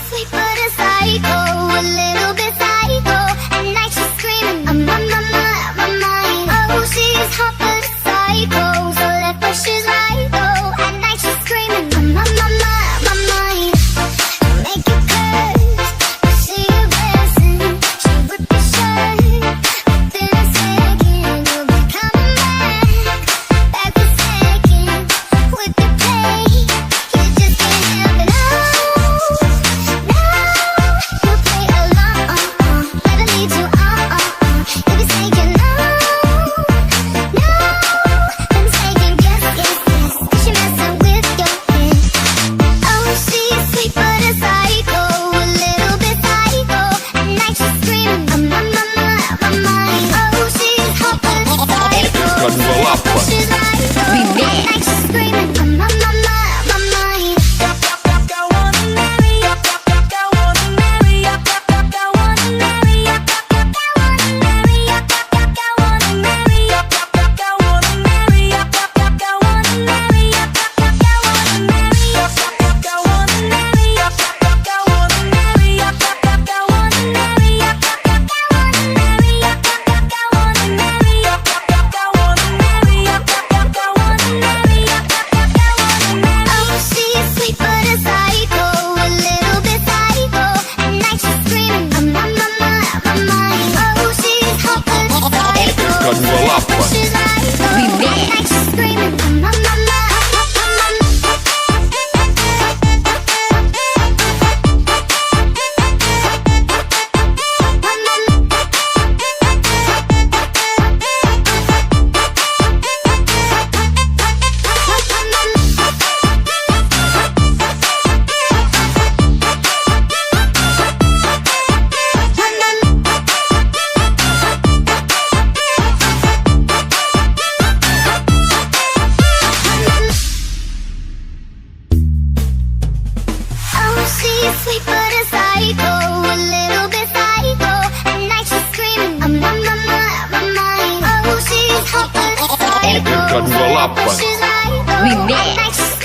sweet but a psycho, a little bit psycho. At night she's screaming, I'm on my mind. Oh, she's hot but a psycho, so left but she's right though. At night she's screaming, I'm on my mind. Make you curse, see you blessing. She ripped your shirt, within a second you'll be coming back for second with the play. You just can't help it. No, you play along, never lead you on. You be saying no, then saying yes, yes, yes. 'Cause you're messing with your head. Oh, she's sweet but a psycho, a little bit psycho. At night she's screaming, I'm on my mind. Oh, she's hot but a psycho, Con Volappa. she's right though. At night she's screaming, I'm on my mind. Oh, she's sweet but a psycho, a little bit psycho. At night she's screaming, I'm on my mind. Oh, she's hot but a psycho, Con Volappa. she's right though. At night she's screaming, I'm on my mind. Oh, she's sweet but a psycho, a little bit psycho. At night she's screaming, I'm on my mind. Oh, she's hot but a psycho, Con Volappa. she's right though. At night she's